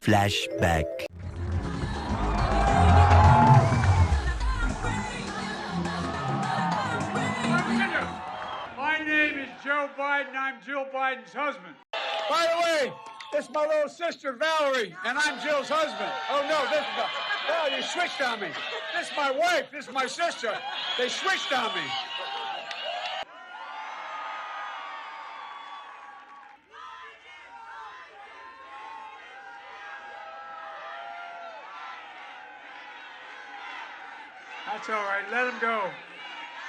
Flashback. My name is Joe Biden. I'm Jill Biden's husband. By the way, this is my little sister, Valerie, and I'm Jill's husband. Oh, no, this is oh, you switched on me. This is my wife. This is my sister. They switched on me. That's all right. Let him go.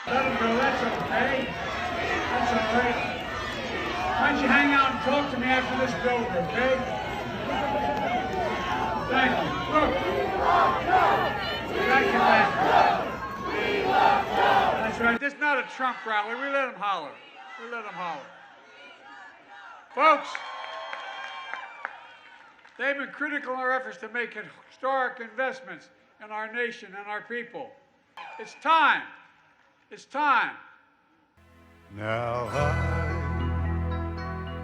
Let him go. That's okay. That's all right. Why don't you hang out and talk to me after this is over, okay? Thank you. Look. Thank you, man. That's right. This is not a Trump rally. We let him holler. We let him holler. Folks, they've been critical in our efforts to make historic investments in our nation and our people. It's time. It's time. Now I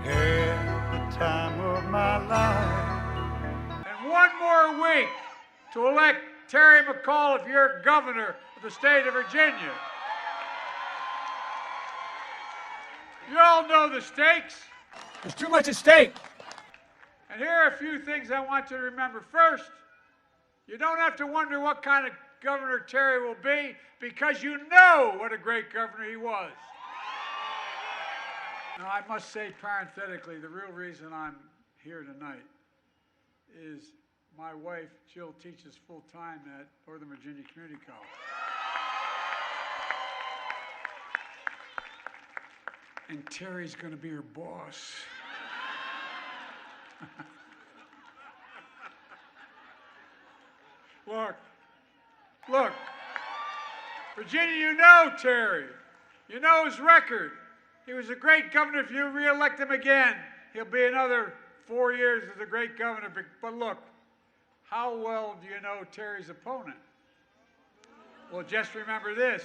had the time of my life. And one more week to elect Terry McAuliffe, your governor of the state of Virginia. You all know the stakes. There's too much at stake. And here are a few things I want you to remember. First, you don't have to wonder what kind of governor Terry will be, because you know what a great governor he was. Now, I must say parenthetically, the real reason I'm here tonight is my wife, Jill, teaches full-time at Northern Virginia Community College. And Terry's going to be her boss. Look, Virginia, you know Terry. You know his record. He was a great governor. If you re-elect him again, he'll be another 4 years as a great governor. But look, how well do you know Terry's opponent? Well, just remember this.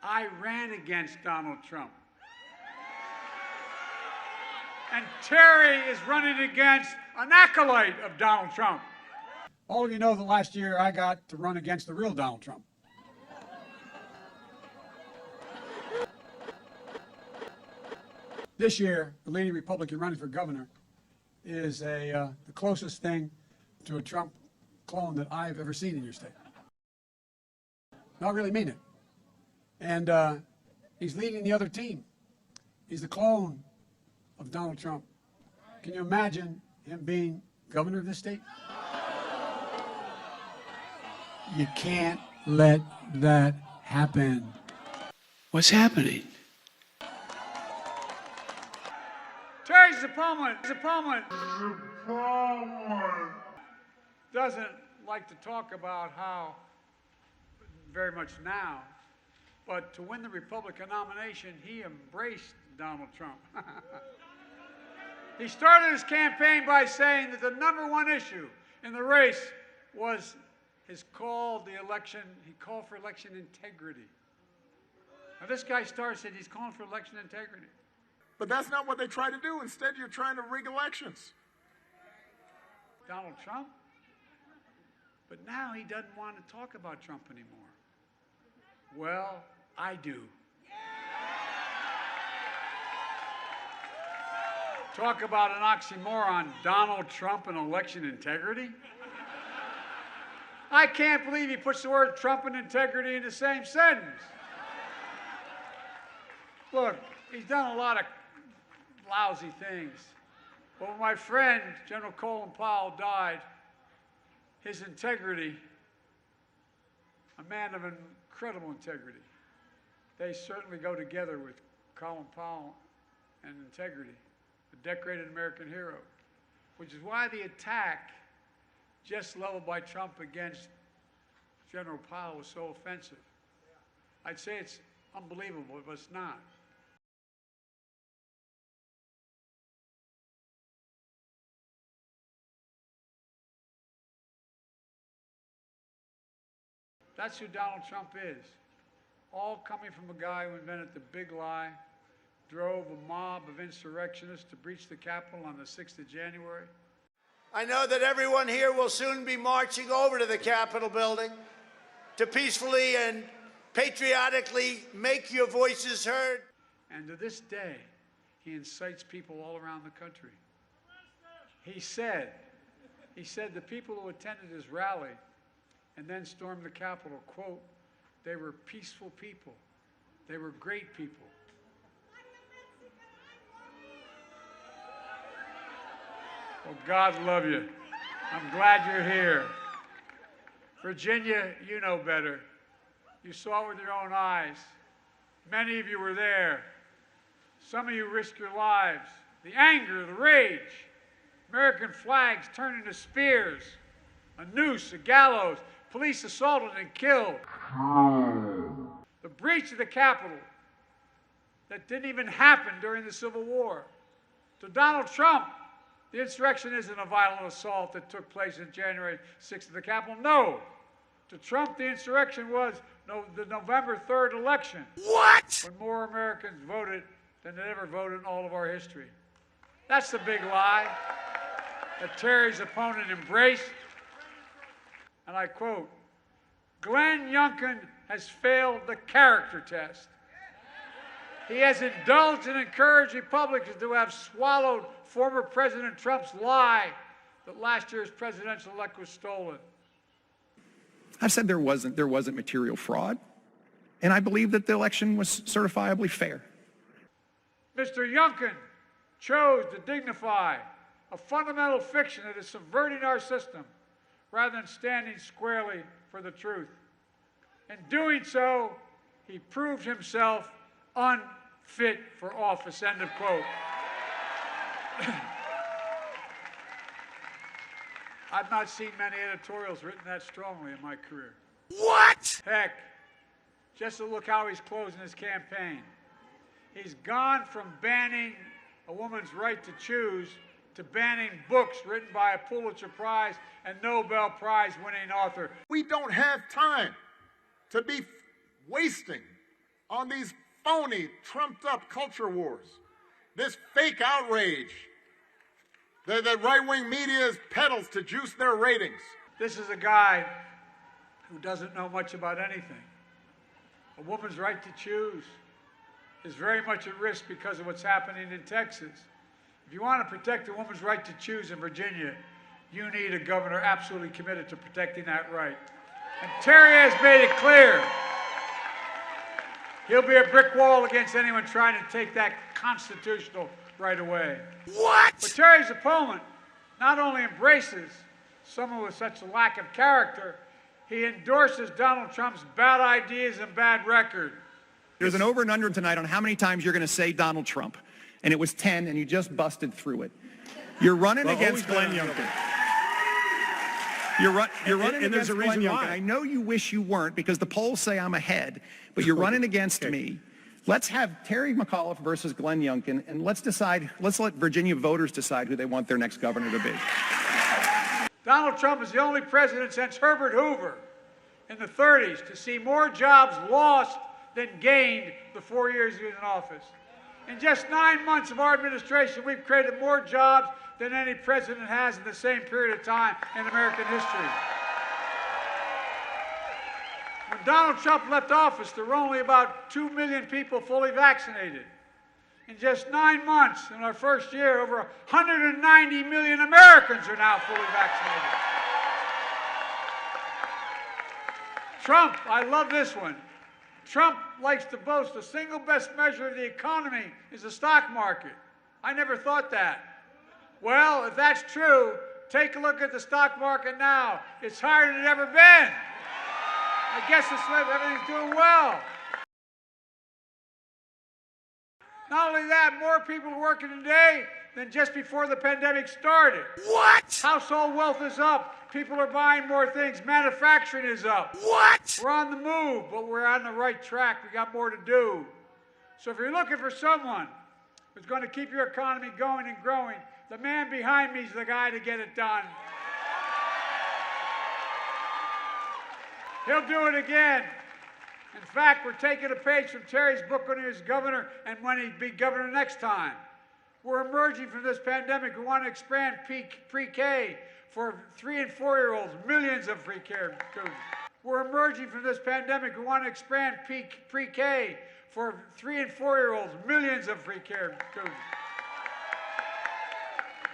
I ran against Donald Trump. And Terry is running against an acolyte of Donald Trump. All of you know that last year I got to run against the real Donald Trump. This year, the leading Republican running for governor is the closest thing to a Trump clone that I've ever seen in your state. No, I really mean it. And he's leading the other team. He's the clone of Donald Trump. Can you imagine him being governor of this state? You can't let that happen. What's happening? Terry's opponent doesn't like to talk about how, very much now, but to win the Republican nomination, he embraced Donald Trump. He started his campaign by saying that the #1 issue in the race was his call for election integrity. Now this guy starts it, he's calling for election integrity. But that's not what they try to do. Instead, you're trying to rig elections. Donald Trump? But now he doesn't want to talk about Trump anymore. Well, I do. Talk about an oxymoron, Donald Trump and election integrity? I can't believe he puts the word Trump and integrity in the same sentence. Look, he's done a lot of lousy things. But when my friend, General Colin Powell, died, his integrity, a man of incredible integrity, they certainly go together with Colin Powell and integrity, a decorated American hero, which is why the attack just leveled by Trump against General Powell was so offensive. I'd say it's unbelievable, but it's not. That's who Donald Trump is. All coming from a guy who invented the big lie, drove a mob of insurrectionists to breach the Capitol on the 6th of January. I know that everyone here will soon be marching over to the Capitol building to peacefully and patriotically make your voices heard. And to this day, he incites people all around the country. He said the people who attended his rally and then stormed the Capitol, quote, they were peaceful people. They were great people. Well, God love you. I'm glad you're here. Virginia, you know better. You saw it with your own eyes. Many of you were there. Some of you risked your lives. The anger, the rage, American flags turned into spears, a noose, a gallows, police assaulted and killed. The breach of the Capitol that didn't even happen during the Civil War. To Donald Trump, the insurrection isn't a violent assault that took place on January 6th at the Capitol. No. To Trump, the insurrection was the November 3rd election. What? When more Americans voted than had ever voted in all of our history. That's the big lie that Terry's opponent embraced. And I quote, Glenn Youngkin has failed the character test. He has indulged and encouraged Republicans to have swallowed former President Trump's lie that last year's presidential election was stolen. I've said there wasn't material fraud, and I believe that the election was certifiably fair. Mr. Youngkin chose to dignify a fundamental fiction that is subverting our system rather than standing squarely for the truth. In doing so, he proved himself unfit for office, end of quote. I've not seen many editorials written that strongly in my career. What? Heck, just to look how he's closing his campaign. He's gone from banning a woman's right to choose to banning books written by a Pulitzer Prize and Nobel Prize winning author. We don't have time to be wasting on these phony, trumped-up culture wars, this fake outrage that right-wing media peddles to juice their ratings. This is a guy who doesn't know much about anything. A woman's right to choose is very much at risk because of what's happening in Texas. If you want to protect a woman's right to choose in Virginia, you need a governor absolutely committed to protecting that right. And Terry has made it clear he'll be a brick wall against anyone trying to take that constitutional right away. What? But Terry's opponent not only embraces someone with such a lack of character, he endorses Donald Trump's bad ideas and bad record. There's an over and under tonight on how many times you're going to say Donald Trump, and it was 10, and you just busted through it. You're running against Glenn Youngkin. You're running against Glenn Youngkin. I know you wish you weren't because the polls say I'm ahead, but you're running against me. Let's have Terry McAuliffe versus Glenn Youngkin, and let's let Virginia voters decide who they want their next governor to be. Donald Trump is the only president since Herbert Hoover in the 30s to see more jobs lost than gained the 4 years he was in office. In just 9 months of our administration, we've created more jobs than any president has in the same period of time in American history. When Donald Trump left office, there were only about 2 million people fully vaccinated. In just 9 months, in our first year, over 190 million Americans are now fully vaccinated. Trump, I love this one. Trump likes to boast the single best measure of the economy is the stock market. I never thought that. Well, if that's true, take a look at the stock market now. It's higher than it's ever been. I guess everything's doing well. Not only that, more people are working today than just before the pandemic started. What? Household wealth is up. People are buying more things. Manufacturing is up. What? We're on the move, but we're on the right track. We got more to do. So if you're looking for someone who's going to keep your economy going and growing, the man behind me is the guy to get it done. He'll do it again. In fact, we're taking a page from Terry's book when he was governor and when he'd be governor next time. We're emerging from this pandemic. We want to expand pre-K for 3 and 4-year-olds, millions of free care students. We're emerging from this pandemic. We want to expand pre-K for 3 and 4-year-olds, millions of free care students.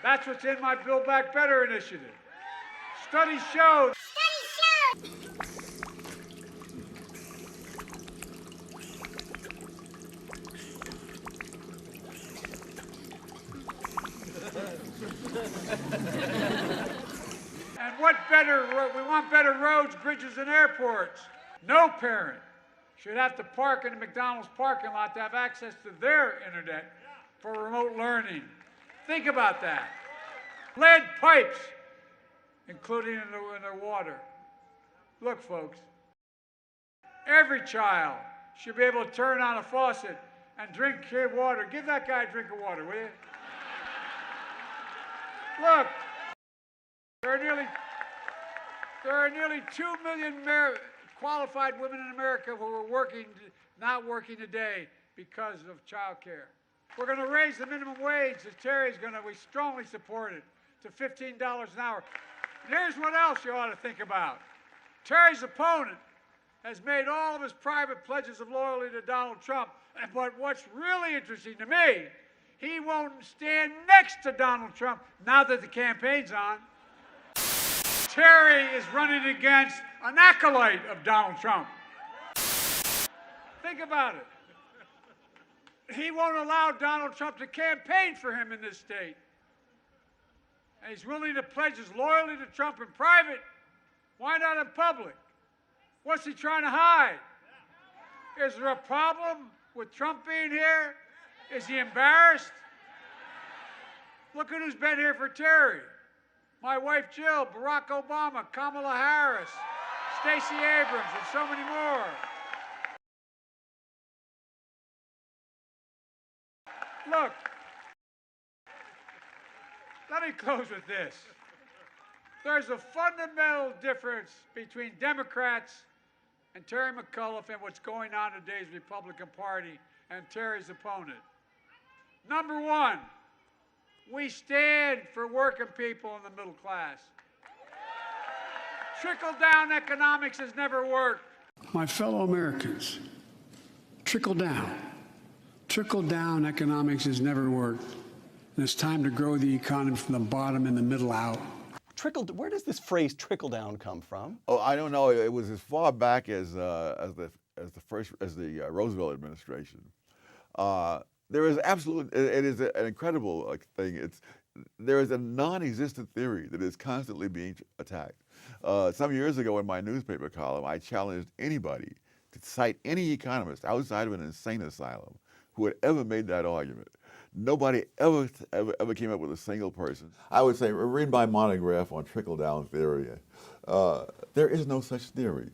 That's what's in my Build Back Better initiative. Studies show. And what better, we want better roads, bridges, and airports. No parent should have to park in a McDonald's parking lot to have access to their internet for remote learning. Think about that. Lead pipes, including in their water. Look, folks, every child should be able to turn on a faucet and drink water. Give that guy a drink of water, will you? Look, there are nearly 2 million qualified women in America who are not working today because of child care. We're going to raise the minimum wage that Terry's going to, we strongly support it, to $15 an hour. And here's what else you ought to think about. Terry's opponent has made all of his private pledges of loyalty to Donald Trump. But what's really interesting to me, he won't stand next to Donald Trump now that the campaign's on. Terry is running against an acolyte of Donald Trump. Think about it. He won't allow Donald Trump to campaign for him in this state. And he's willing to pledge his loyalty to Trump in private. Why not in public? What's he trying to hide? Is there a problem with Trump being here? Is he embarrassed? Look at who's been here for Terry. My wife Jill, Barack Obama, Kamala Harris, Stacey Abrams, and so many more. Look, let me close with this. There's a fundamental difference between Democrats and Terry McAuliffe and what's going on in today's Republican Party and Terry's opponent. Number one, we stand for working people in the middle class. Trickle-down economics has never worked. My fellow Americans, trickle down. Trickle-down economics has never worked. And it's time to grow the economy from the bottom and the middle out. Where does this phrase trickle down come from? Oh, I don't know. It was as far back as the Roosevelt administration. There is absolutely, it is an incredible thing. There is a non-existent theory that is constantly being attacked. Some years ago in my newspaper column, I challenged anybody to cite any economist outside of an insane asylum who had ever made that argument. Nobody ever came up with a single person. I would say, read my monograph on trickle-down theory. There is no such theory.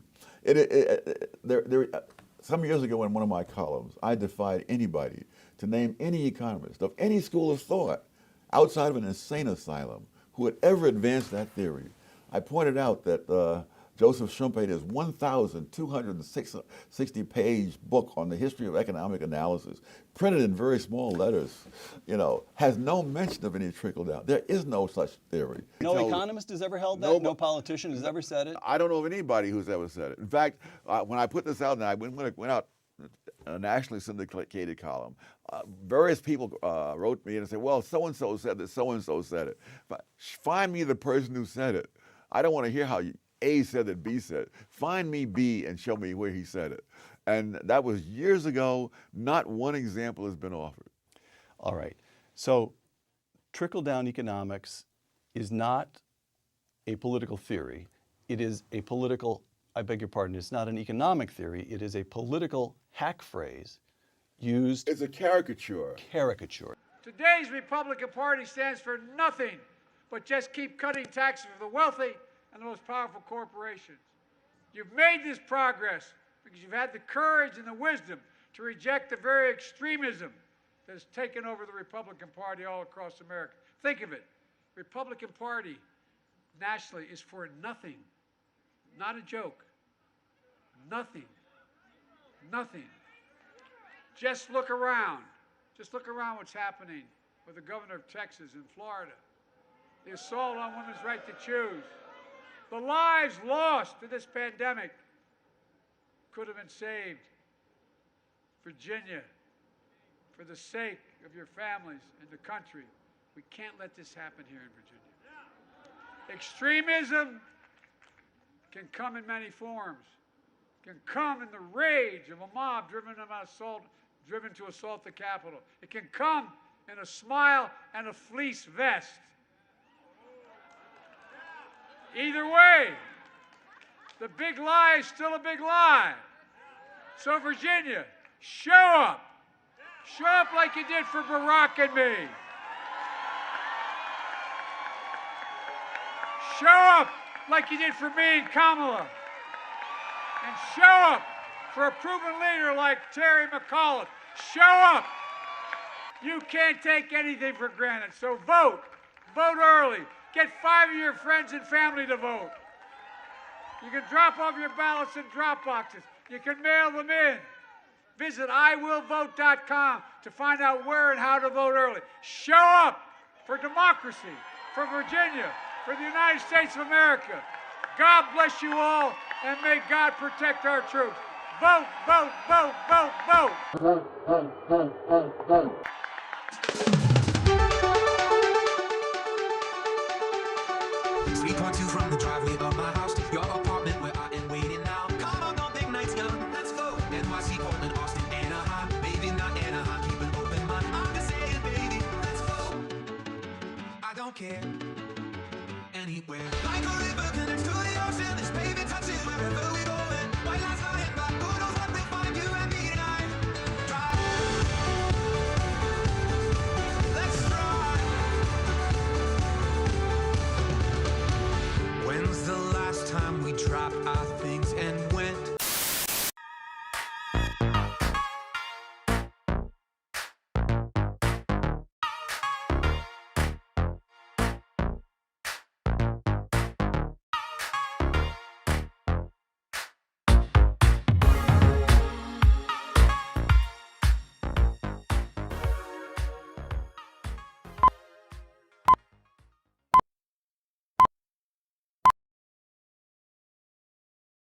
Some years ago in one of my columns, I defied anybody to name any economist of any school of thought outside of an insane asylum who had ever advanced that theory. I pointed out that Joseph Schumpeter's 1,260-page book on the history of economic analysis, printed in very small letters, has no mention of any trickle-down. There is no such theory. No economist has ever held that? No politician has ever said it? I don't know of anybody who's ever said it. In fact, when I put this out, and I went out a nationally syndicated column, various people wrote me and said, well, so-and-so said that, so-and-so said it. Find me the person who said it. I don't want to hear how A said that B said it. Find me B and show me where he said it. And that was years ago. Not one example has been offered. All right. So trickle-down economics is not a political theory. It is a political, I beg your pardon, it's not an economic theory. It is a political hack phrase used. It's a caricature. Caricature. Today's Republican Party stands for nothing but just keep cutting taxes for the wealthy and the most powerful corporations. You've made this progress because you've had the courage and the wisdom to reject the very extremism that has taken over the Republican Party all across America. Think of it. Republican Party nationally is for nothing. Not a joke. Nothing. Nothing. Just look around. Just look around what's happening or the governor of Texas in Florida. The assault on women's right to choose. The lives lost to this pandemic could have been saved. Virginia, for the sake of your families and the country, we can't let this happen here in Virginia. Extremism can come in many forms. It can come in the rage of a mob driven to assault the Capitol. It can come in a smile and a fleece vest. Either way, the big lie is still a big lie. So Virginia, show up. Show up like you did for Barack and me. Show up like you did for me and Kamala. And show up for a proven leader like Terry McAuliffe. Show up. You can't take anything for granted, so vote. Vote early. Get 5 of your friends and family to vote. You can drop off your ballots in drop boxes. You can mail them in. Visit iwillvote.com to find out where and how to vote early. Show up for democracy, for Virginia, for the United States of America. God bless you all, and may God protect our troops. Vote, vote, vote, vote, vote. Vote, vote, vote, vote, vote. From the driveway of my house to your apartment where I am waiting now. Come on, don't think nights young. Let's go. NYC, Portland, Austin, Anaheim. Maybe not Anaheim. Keep an open mind. I'm just saying, baby, let's go. I don't care. Anywhere. Like a river connects to the ocean. This baby touches wherever we